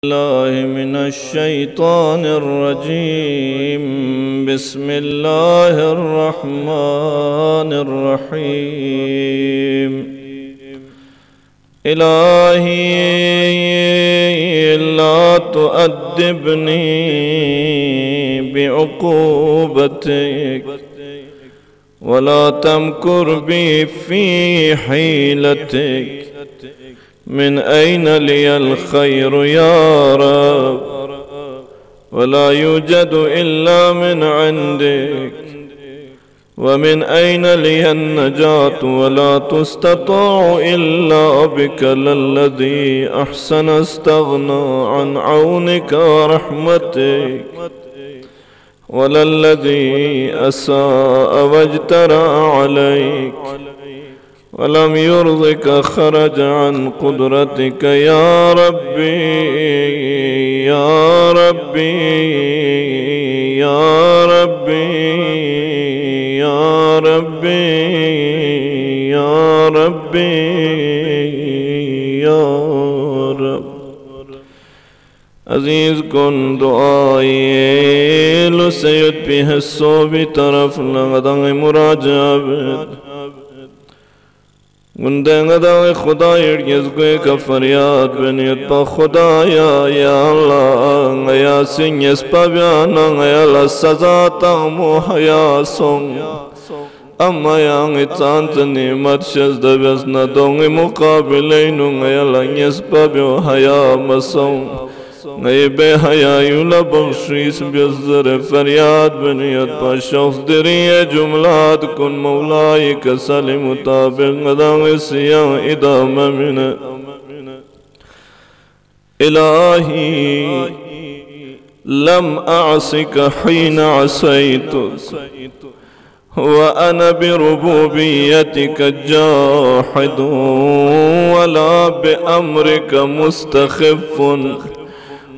الله من الشيطان الرجيم. بسم الله الرحمن الرحيم. إلهي لا تؤدبني بعقوبتك ولا تمكر بي في حيلتك. من أين لي الخير يا رب؟ ولا يوجد إلا من عندك. ومن أين لي النجاة ولا تستطاع إلا بك؟ للذي أحسن استغنى عن عونك ورحمتك، وللذي أساء واجترى عليك ولم يرضك خرج عن قدرتك. يا ربي يا ربي يا ربي يا ربي يا ربي يا رب. عزیز کن دعائي لسید پی حصو بھی طرف لغدن مراجعہ گندے خدا یڑیز گوئے کا فریاد بنیت پا خدایا یا اللہ یا سنیس پا بیانا یا اللہ سزا تامو حیا سنگ اما یانگی تانت نعمت شزد بیسنا دونگی مقابلینو یا اللہ نیس پا بیو حیا مسنگ نئی بے حیایولا بخشیس بیزر فریاد بنیت پا شخص دری جملات کن مولائی کسلی مطابق غداں سیاں ادام من. الہی لم اعصک حین عصیتک وأنا بربوبيتك جاحد ولا بأمرك مستخف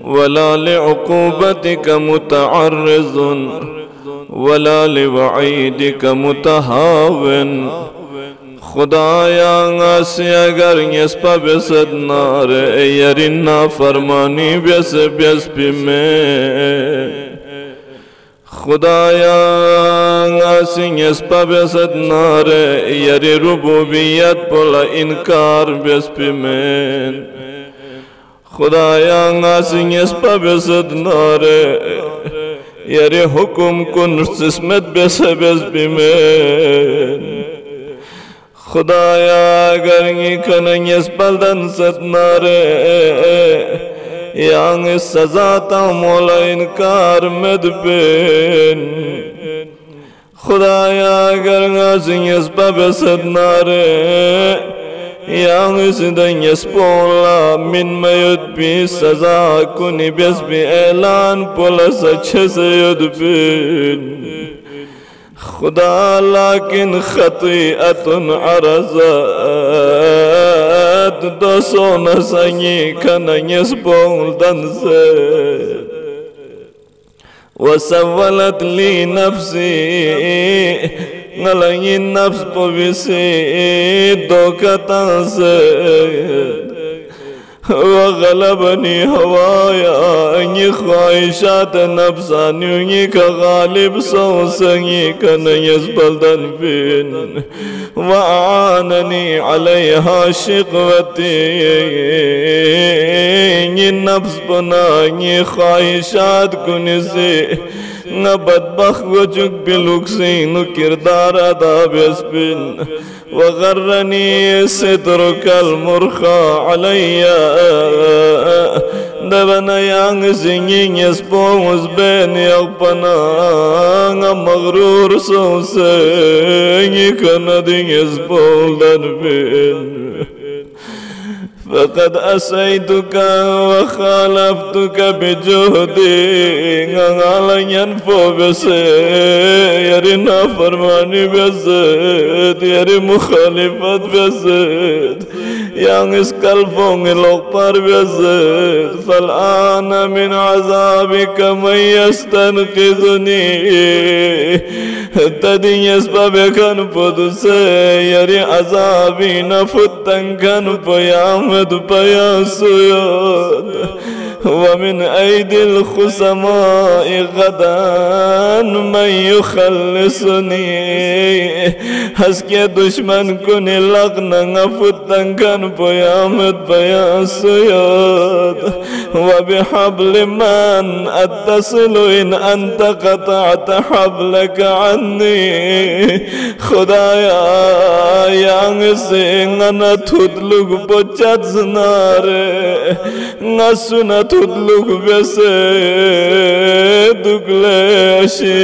ولا لعقوبتك متعرض ولا لوعيدك متهاون. خدایا غاسی اگر نسپا بسد نار یرنا فرمانی بیس بیس پی میں. خدایا غاسی نسپا بسد نار یری ربوبیت پولا انکار بیس پی میں. خدایا غاسی نسپا بسد نار یری حکم کن سسمت بیس بیس پی میں. خدایا اگر نی کنن یسپلدن ستنار یانگ سزا تا مولا انکار مد بین. خدایا اگر غازی یسپب ستنار یانگ سدن یسپولا من میود بی سزا کنی بیس بی اعلان پولا سچے سید بین. خدا لیکن خطیئت عرضت دسو نسنگی کننیس بولدن سے وسولت لی نفسی نلنگی نفس پویسی دوکتن سے وغلبنی ہوایا انگی خواہشات نفسانیونگی کا غالب سوسنگی کا نیز بلدن بین. وعاننی علیہا شقوتی انگی نفس بنا انگی خواہشات کنیسی بدبخت وجک بلوکسین کردار ادا بیس بین. وغرنی سترک المرخا علیہ دبنا یانگ زنگین یسپوز بین یقپنا مغرور سوسنگی کندین یسپولدن بین. فقد أسيتك وخالفتك بجهدي غالا ينفو بسير فرماني بسيد يري مخالفت بسيد يانس كالفون الأقبار بسيد. فالآن من عذابك من يستنقذني tadi yesbabekan poduse yari azabi nafutankan payamad payasuyod ومن أيدي الخصماء غدا من يخلصني حسكي دشمن كوني لغنا غفتن كان بيامد بياسياد وبحبل من أتصل إن أنت قطعت حبلك عني خدايا يانسي أنا تدلق بجات زناري نسونا تدلق بسيد دقلاشي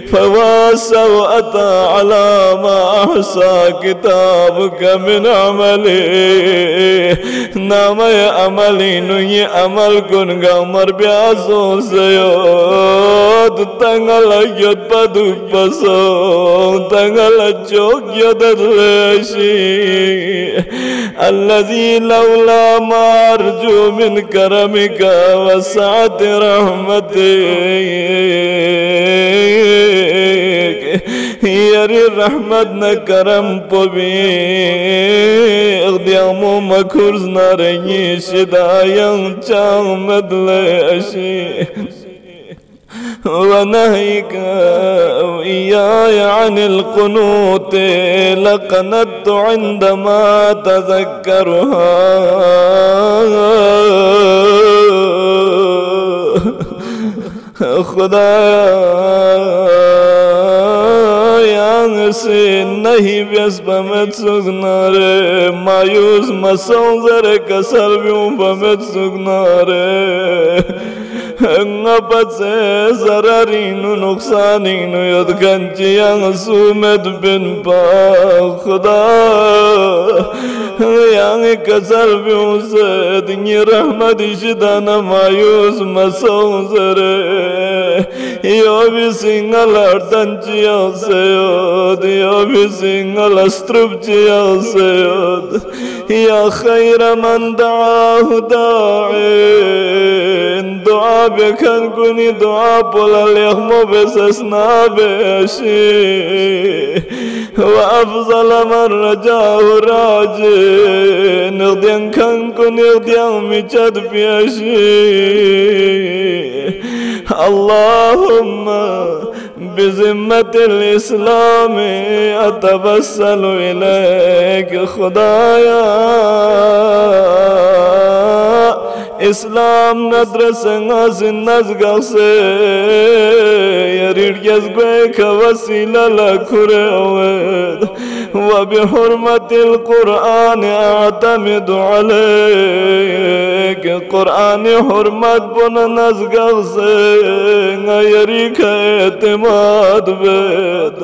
فواسوا أتى على ما أحصى كتابك من عملي نام يا عملي نوي عمل كن غمر بيازو سيود تنغل يد بدو بسو تنغل جوك يد الرشي الذي لولا ما أرجو من كرمك وسعة رحمتك يري رحمتنا كرم ببي اغديامو مكورز ناري شدايا جامد لأشي ونهيك وإياي عن القنوت لقنت عندما تذكرها خدایا نسی نہیں بیس بمت سگنارے مایوس مسونزر کسر بیوں بمت سگنارے ngapet se zararinu nuqsaninu yodganchi yang sumed bin pa khuda yang kasar biuse dingi rahmat ishidana mayus masonzere yo bi singal ardanchi yaseyod yo bi singal astrubchi yaseyod ya khayra man da'ahu da'in du'a بكن كوني دعاء بولا ليخمو بسسنا بشي وأفضل من رجاه راجي نغدين كن كوني غدين مجد بيشي اللهم بذمة الإسلام أتوسل إليك خدايا İslam nadresena zinnazgase yarirgez gweka vasila la kurewed ve bi hurmatil Kur'an a'tamidu aleyk Kur'ani hurmat buna nazgase yarika etimad bed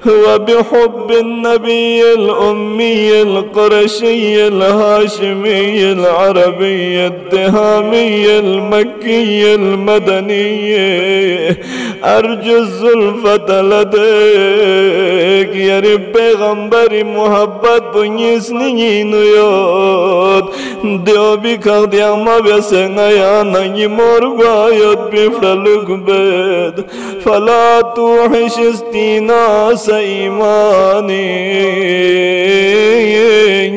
ve bi hubbin nabiyil ummiyil qurashiyil hashimiyil arabiyil الهامي المكي المدني أرجو الزلفة لديك يا رب پیغمبر محبت بنيسني نيود ديو بكاق دياما بسنغا يا نجي مرغايت بفلق بيد فلا توحش استيناس إيماني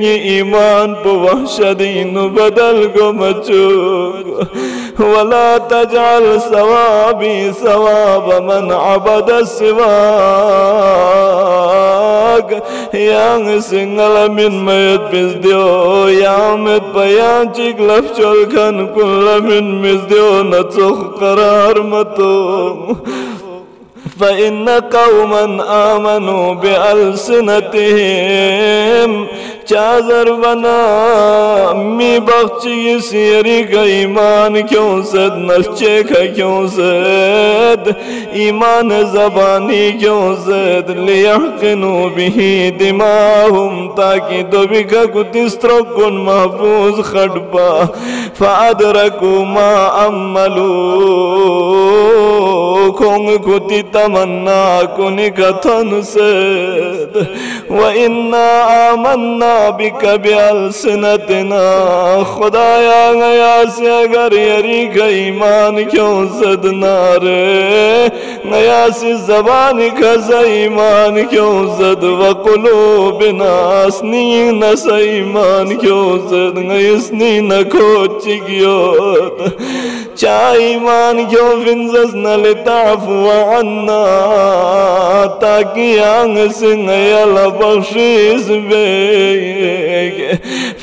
إيمان بوحشدين بدل مچوك ولا تجعل ثوابي ثواب من عبد سواك yang singal min mayat bizdio yamet bayanchik lafcholkan kulla min mizdio natsukh qarar matum فإن قوما آمنوا بألسنتهم چازر بنا می بخچی سیری کا ایمان کیوں سد نشچے کا کیوں سد ایمان زبانی کیوں سد لیحقنوا به دماهم تاکہ دوبی کا کتسترکن محفوظ خڑپا فادرکوا ما عملوا کھونگ کتی تمنا کنی کتن سد وإنا آمنا بك بألسنتنا खुदाया गया से अगर यरी का ईमान क्यों जद नारे गया से जबान का ईमान क्यों जद वकुलो बिना असनी न ईमान क्यों जद गयसनी न कोचिगियो चा ईमान क्यों फिंजस न लिताफु अन्ना ताकि आंग से गया बख्शिश बेगे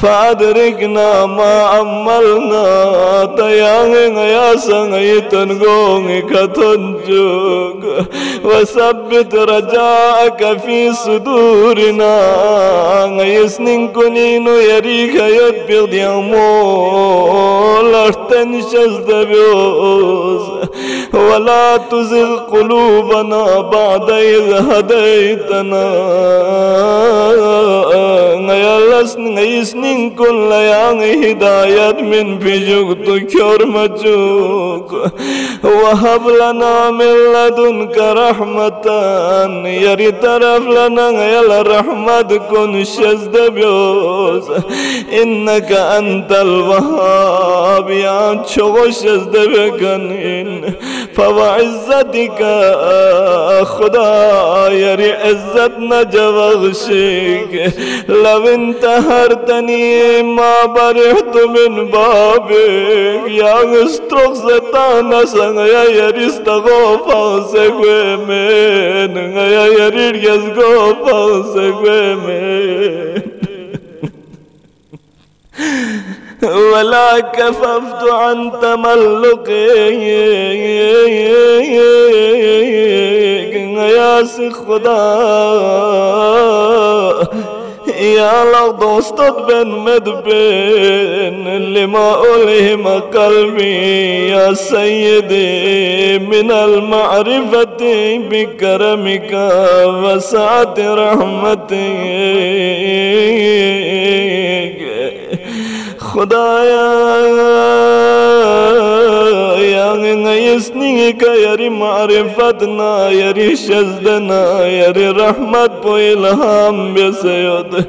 फादरिकना मा अमलना तयांग गया संगयतन गोंग कथंजुग वसब्बित रजाक फी सुदूरना गयसनिं कुनीनु यरीका यद्बिद्यामो लर्तन शजदब्योज वला तुज़िग क़ुलूबना बाद इज़ हदैतना गयसनिं कुल yang hidayat min fijuk tu kyor majuk wahab lana min ladunka rahmatan yari taraf lana ngayal rahmat kun shazdabyoz innaka antal wahab ya chogo shazdabekanin fawa izzatika khuda yari izzat na javaghshik law intahartani ma برحت من بابك يا استرق زتانا سنغيا يرستغو فانسكوه من غيا يرير يزغو فانسكوه من ولا كففت عن تملقك يا خدا يا الله دوستت بن مدبن لما ألهم قلبي يا سيدي من المعرفة بكرمك وسعة رحمتك خدايا يا يسني كيري معرفتنا يري شزدنا يري رحمت وإلهام بسيد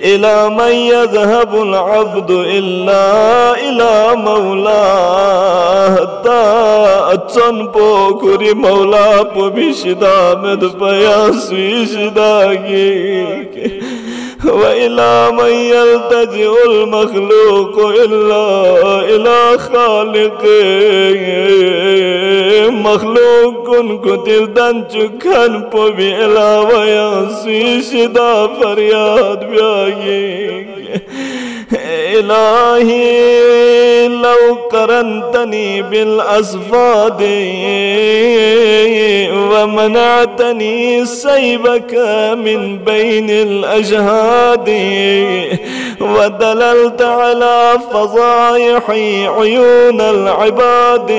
إلى من يذهب العبد إلا إلى مولاه تأتن بوكري مولا بشدا مدفيا سويشداك وإلى من يلتجئ المخلوق إلا إلى خالقه مخلوق كتل دنچكن پوبي إلا وينسي شدا فرياد بيايك إلهي لو قرنتني بالأصفاد ومنعتني سيبك من بين الأجهاد ودللت على فضايح عيون العباد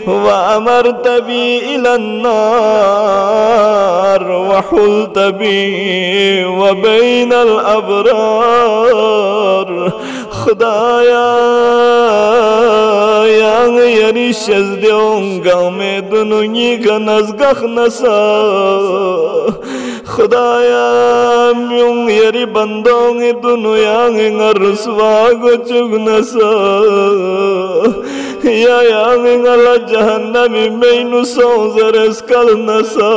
وأمرت بي إلى النار وحلت بي وبين الأبرار خدایا yang yari shazde onga me dunyi ka nazgakh nasa خدایا myung yari bandong dunu yang ngaruswa go chug nasa ya yang ngala jahannami meinu sonzares kal nasa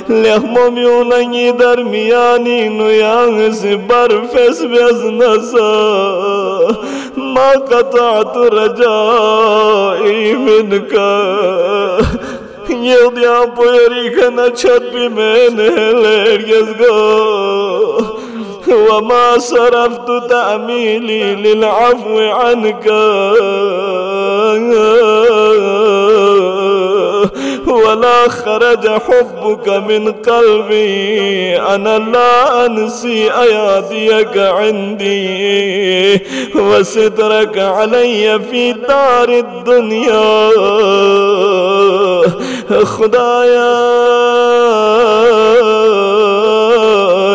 lehmo myunangi darmiyani nu yang se barfes bez nasa ما قطعت رجائي منك يلدي أبويري كنا شد بمن هلرجزغو وما صرفت تأميلي للعفو عنك ولا خرج حبك من قلبي أنا لا أنسي أياديك عندي وسترك علي في دار الدنيا خدايا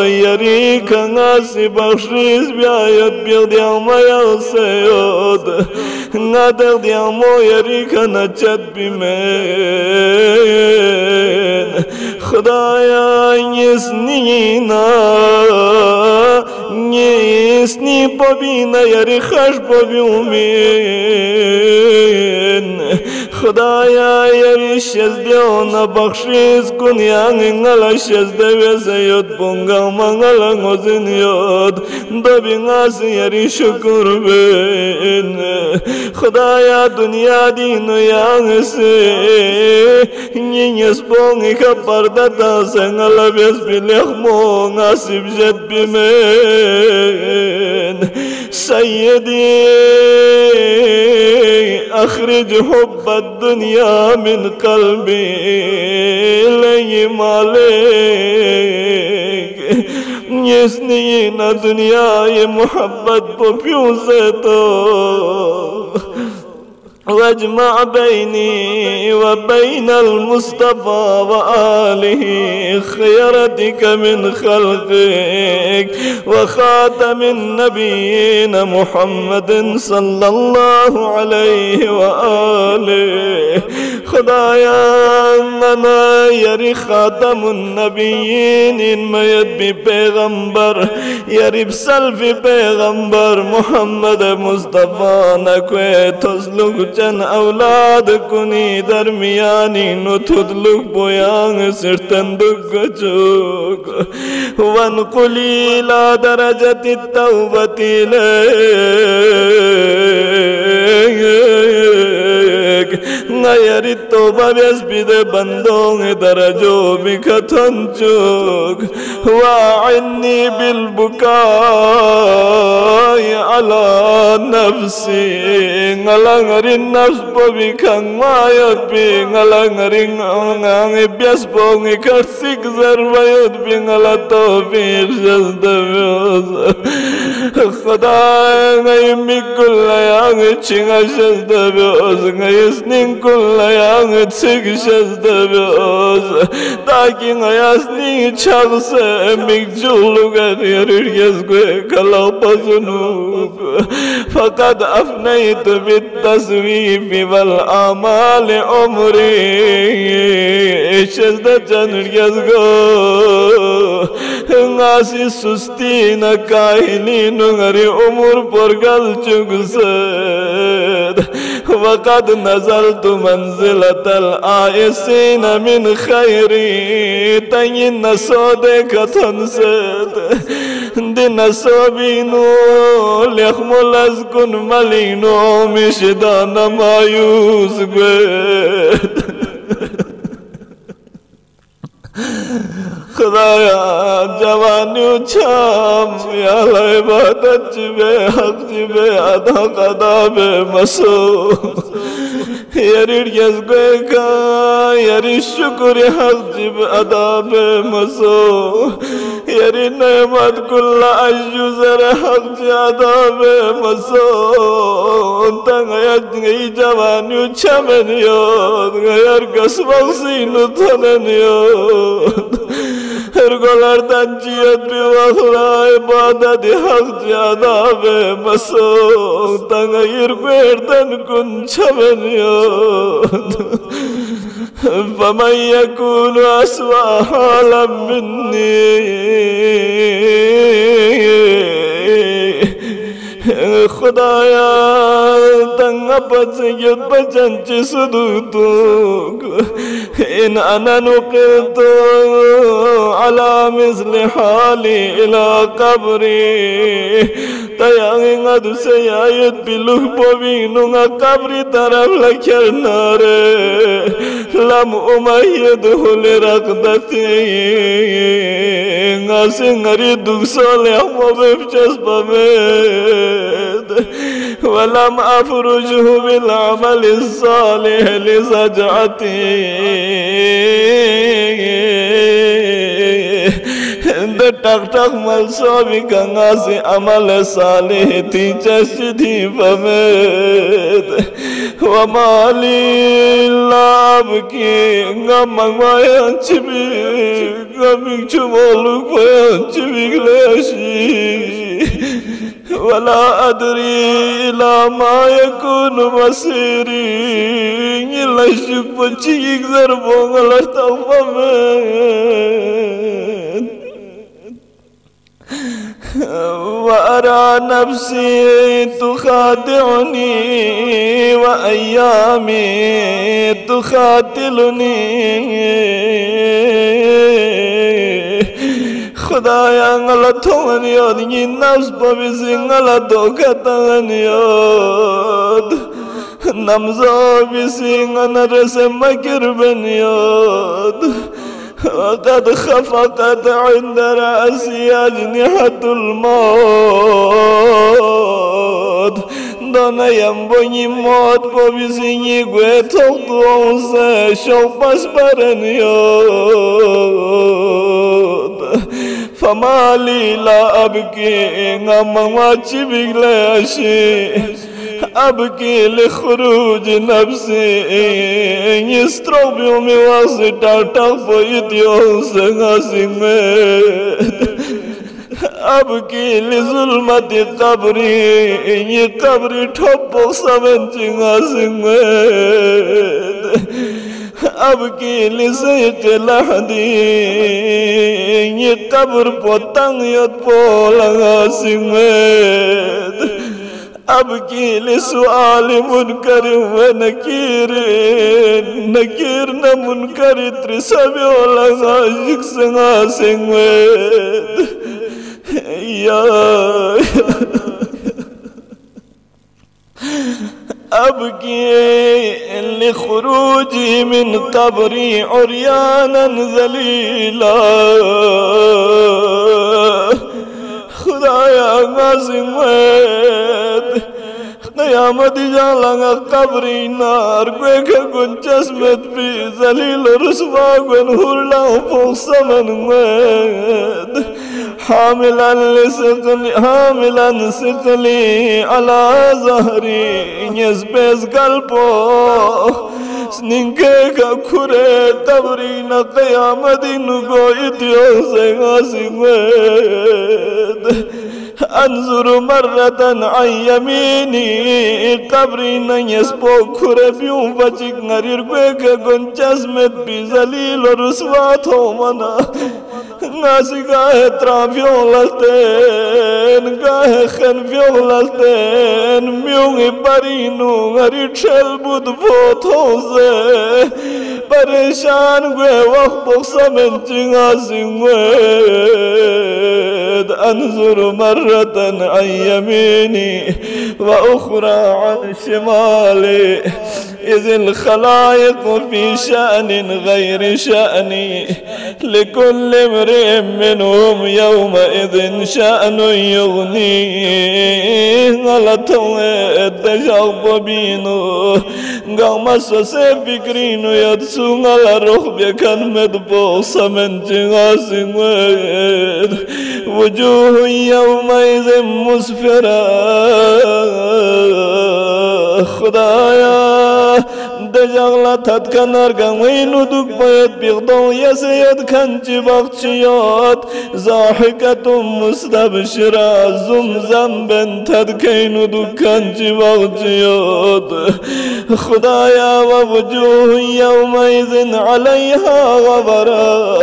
يريك ناسي بخشيز بيايت بيضي عما يغسيود نادر دي عمو يريك نجد بمين خدایا نیسنی ببینه یاری خوش ببیومین خدایا یاری شزده و نبخشیز کن یعنی نلا شزده و زیاد بونگا منگلا غزین یاد دبی ناسی یاری شکر بین خدایا دنیا دینو یعنی سی نیس بونگی که پردتا سنگلا بیس بیلیخ مو ناسیب جد بیمین سیدی أخرج حب الدنيا من قلبي لي مالك يسنين دنيا محبت بفيوزته واجمع بيني وبين المصطفى وآله خيرتك من خلقك وخاتم النبيين محمد صلى الله عليه وآله خدایا منا یاری خاتم النبیین این میت پیغمبر یاری بسلفی پیغمبر محمد مصطفى نکوی تسلوک چن اولاد کنی درمیانی نو تدلوک بویان سرتن دک چوک وانقلی لا درجة التوبة لك غير التوبة بيسبيد بندون درجو بكتنجوك وعني بالبكاء على نفسي غلغر النفس بكان ما يبي غلغر غلغر بيسبون كرسيك زربا يبي غلا توفيق جزدبيوز خدا غيمي كل يانغ چنغ جزدبيوز غيسنين كل يانغ تسيق جزدبيوز تاكي غيسنين شخص ميك جولو غير يزغي كلاو بزنوك فقد أفنيت بالتسويف والآمال عمري شزد جنر يزغو غاسي سستين كاهلين غري عمر برغل چگسد وقد نزلت منزلة الآيسين من خيري تين نسودك تنسد دين سوبينو لخمل أزكن ملينو مشدان ما يوزقد خدایا جوانی چام یا عبادت جبه حق جبه ادا قدا به مسو یاری یزگوی کا یاری شکر حق جب ادا به مسو یاری نعمت کل عجوزر حق جادا به مسو تنگا یجنگی جوانی چمن یاد غیر قسمق سینو تنن یاد هرگلردن جیت بی وخلا عبادت حق جادا به مسو تنگیر گردن کن چمن یاد فمن يكون أسوأ حالا مني خدایا تنگا پسید بچنچ سدوتوک إن أنا نقلت على مثل حالي إلى قبري تيانغ أدو سيايد بلوك بوينو قبري طرف لكرنار لم أميده لرقدتي غاسنغري دوك صالح مبفجس بميد ولم أفرجه بالعمل الصالح لزجعتي تك تك ملصوبي كناسي عمل صالح تجسدي فميد وما لي لا أبكي غم ما ينشبي غمك شمولك وينشبي لاشي ولا أدري إلى ما يكون مصيري إلا شك بچيك ضربون الارتفامين وأرى نفسي تخادعني وأيامي تخاتلني خدایا غلطون یاد نی نفس ببیسی غلطو کتن یاد نمزا بیسی غنرس مکر بن یاد وقد خفقت عند رأسي أجنحة الموت دانا ينبغي موت ببسيني قويتوك دوانسا شوفاش برنيود فما لي لا أبكي غما واتشي بغلاشي أبكي لخروج نفسي يسترو بيومي واسطة تفايت يوسنا سمت أبكي لظلمة قبري قبري تحبو سمنجنا سمت أبكي لسيق لحدي قبر بطن يطبولنا سمت أبكي لسؤال منكر ونكير نكيرنا منكر ترسبي ولا يكسنا سنويد يا أبكي لخروجي من قبري عريانا ذليلا خدایا غازمت قیامت جالنگا قبری نار گوکا گنچسمت بی زلیل رسوا گن هرلا فوق سمنمت حاملا سقلي على ظهري يسبز قلبه سنينكا كوري تبرينا قيامة نقويت يوسيغا سيغويد أنظر مرة عن يميني قبرنا يسبو كوري بيوم بچك نرير بيكا گنچسمت بزليل رسوات همنا ناسي گاه ترافيون لالتين گاه خنفيون لالتين ميونغي بارينو غري چل بود فوت ہوزے پریشان گوے وقت بخصا من چنگا سنگوید انظر مرة عن يميني وأخرى عن شمالي إذ الخلائق في شأن غير شأني لكل امرئ منهم يومئذ شأن يغنيه غلطوا التجرب بينو قام سوسي فكرينو يدسون على رخبي كان مدبوس من جناس ويد وجوه يومئذ مسفرة خدايا دجاغلا تتكنر غوينو دوك بيت بيغدو يسيد كنجي بغشيات ضاحكة مستبشرة زمزم بنت تدكينو دوك كنجي بغشيات خدايا ووجوه يومئذ عليها غبرة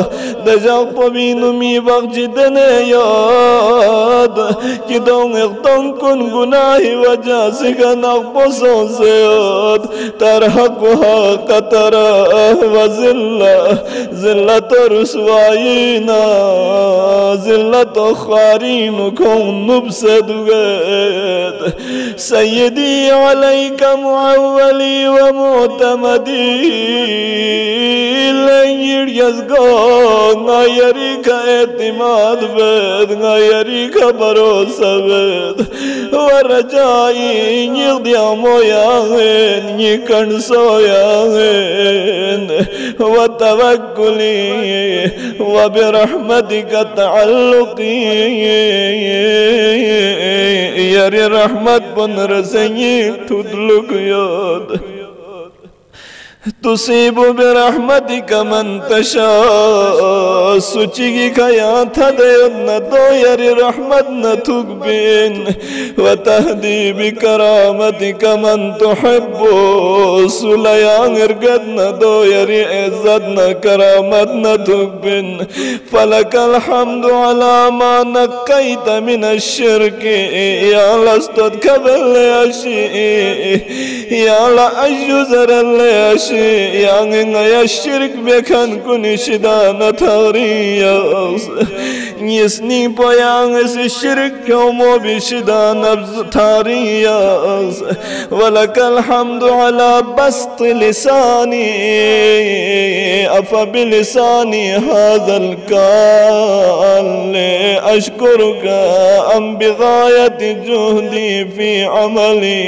دجاغ ببينو مي بغشي دنيات كدون اغتون كن گناهي وجاسك نغبصون سياد ترهقها قطرة وزلة زلة رسوائنا زلة خارين كون نبسدوغت سيدي عليك معولي ومعتمدي لنير يزغان غيرك اعتماد بد غيرك بروسة بد ورجائي يغضي موياهن يكن سوياهن وتوكلي وبرحمتك تعلقي يري رحمت بن رسني تدلق ياد तुसीब बिरहमतिक मन तशा सुचिगी खया था न दो यारी रहमत न थुक बिन व तहदी बिकरामतिक मन तुहिब्बु सुलयांग इरगद न दो यारी इज्जत न करामत न थुक बिन फलकल हम्दु अला मा नक्कैत मिन अश्शिर्क या लस्तद कबल अशी या ला अजुजर अशी yang ya şirk bekan kunişida natariyas nisni poyang se şirk komo bişida nabz tariyas velakal hamdu ala bast lisani afa bilisani hadal kal ashkuruka am bighayati juhdi fi amali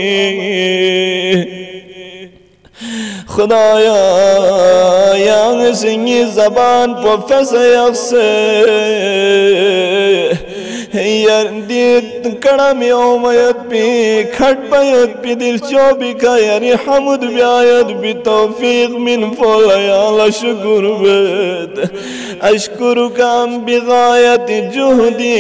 खुदाया यांग सिंगी ज़बान पर फंसे से यार कड़ा में ओमयत भी खट पयत भी दिल चौबी का यारी हमद ब्यायत भी तौफीक मिन फौला ला शुक्र बेद अशकुरु काम बिगायत जुहदी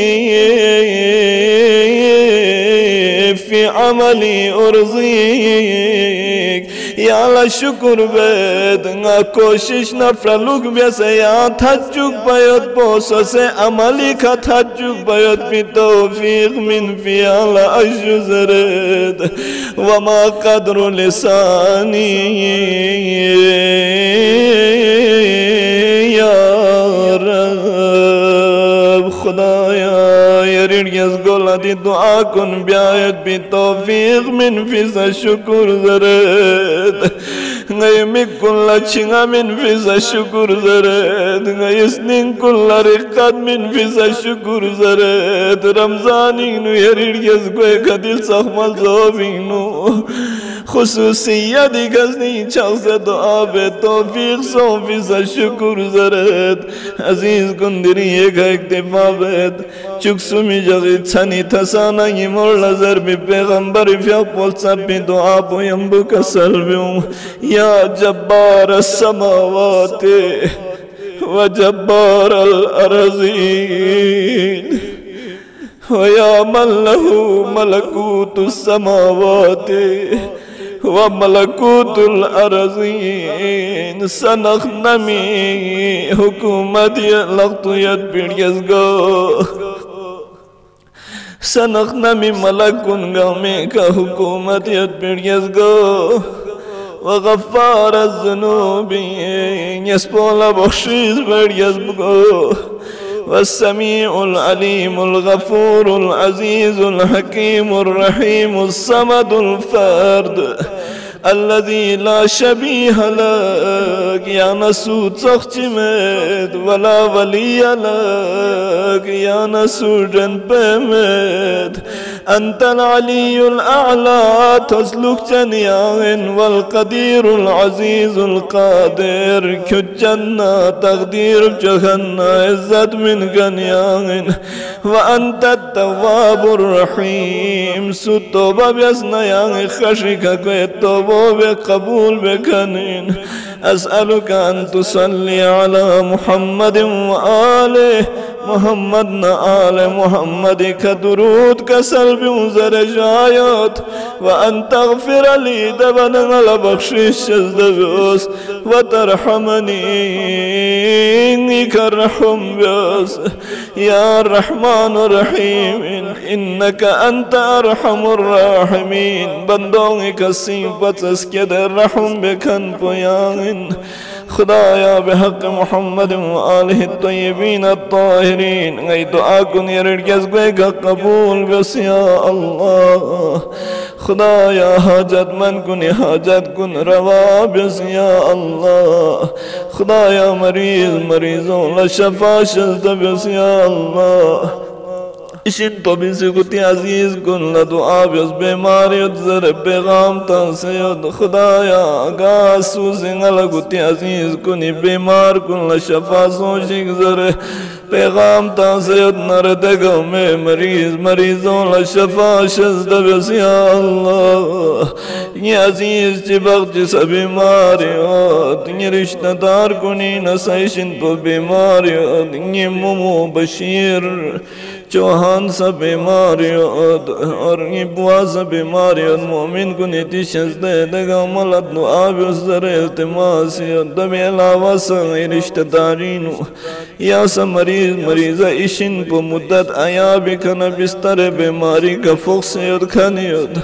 फी अमली उर्ज़ीक या ला शुक्र बेद ना कोशिश न फ्रलुक वैसे या थचुक पयत पोसो से अमली का थचुक पयत भी तौफीक मिन फी अला अजुज़रद वमा क़द्रु लिसानी या रब खुदाया यरियस गोला दी दुआ कुन ब्यायत भी तौफीक मिन फिज़ा शुक्र ज़रद ngay mikulla chinga min fiza shukur zared ngay isnin kulla riqat min fiza shukur zared ramzani nu yarir yazgoy kadil sakhmal zobinu خصوصیت گزنی چاوز دعا به توفیق سو فیضا شکر زرد عزیز گندری یک اکتفا بید چک سمی جغی تسانی تسانا یمور لزر بی پیغمبر فیاق پولسا بی دعا بویم بکسل بیوم یا جبار السماوات و جبار الارضین ويا من له ملكوت السماوات وملكوت الأرضين سنخنمي حكومتي لغت يد بيريزغو سنخنمي ملكون غامي كحكومت يد بيريزغو وغفار الذنوب يسبول بخشيز بيريزغو والسميع العليم الغفور العزيز الحكيم الرحيم الصمد الفرد الذي لا شبيه لك يا نسود سخجمد ولا ولي لك يا نسود جنبمد أنت العلي الأعلى تسلك جنيان والقدير العزيز القادر كجنة تقدير جهنة عزت من جنيان وأنت التواب الرحيم ستوبة بيسنيان خشك كتوبة بقبول بكنين أسألك أن تصلي على محمد وآله محمد آل محمد كدرود كسلب وزرجايات وأن تغفر لي دبنا على بخشيش الدبوس وترحمني كالرحم بيوس يا الرحمن الرحيم إنك أنت أرحم الراحمين بندونك السيبت اسكد الرحم بكن بيان خدايا بحق محمد وآله الطيبين الطاهرين غي دعاكن يرجز بك قبول بس يا الله خدايا حاجت من كن حاجت كن روا بس يا الله خدايا مريض مريضون لشفا شزد بس يا الله इशिन तो बिसी गुती अजीज कुन लदुआ बिस बीमारी जर पैगाम तंसयद खुदाया गासू सिंगल गुती अजीज कुनी बीमार कुन लशफा सोशिक जर पैगाम तंसयद नरदग में मरीजों लशफा शज़द बिस या अल्लाह ये अजीज चिबक जिस बीमारी ये रिश्तेदार कुनी नसैशिन तो बीमारी ये मोमो बशीर चौहान सा बीमारी और ये बुआ सा बीमारी मोमिन को नीति शज़दे देगा मलत नो आब उज़र इल्तिमासी दबे अलावा संग रिश्तेदारीनु या सा मरीज़ा इशिन को मुद्दत आया भी खना बिस्तर बीमारी का फुक्स युद्ध खानी युद्ध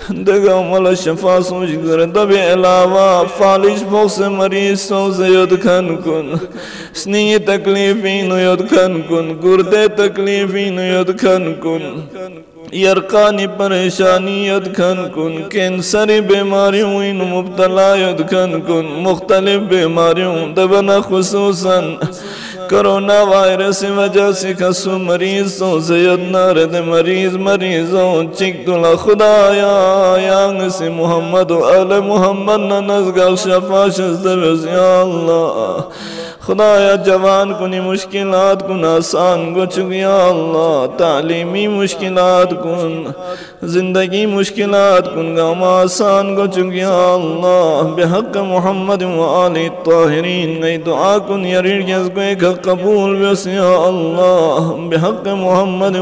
देगा मल शफा सोच कर दबे अलावा फालिश फुक्स मरीज से युद्ध खन कुन स्नी तकलीफीन युद्ध खन कुन गुर्दे तकलीफीन युद्ध खन कुन यरकानी परेशानी युद्ध खन कुन कैंसरी बीमारियों इन मुब्तला युद्ध खन कुन मुख्तलिफ बीमारियों दबना खुसूसन कोरोना वायरस की वजह से कसु मरीजों से नारद मरीजों चिकला खुदाया यांग से मोहम्मद अल मोहम्मद नज़गल शफा शज़द या अल्लाह खुदाया जवान कुनी मुश्किलात कुन आसान गो चुकिया अल्लाह तालीमी मुश्किलात कुन जिंदगी मुश्किलात कुन गम आसान गो चुकिया अल्लाह बेहक मोहम्मद व आलि ताहिरीन गई दुआ कुन यरीर कबूल बस या अल्लाह बेहक मोहम्मद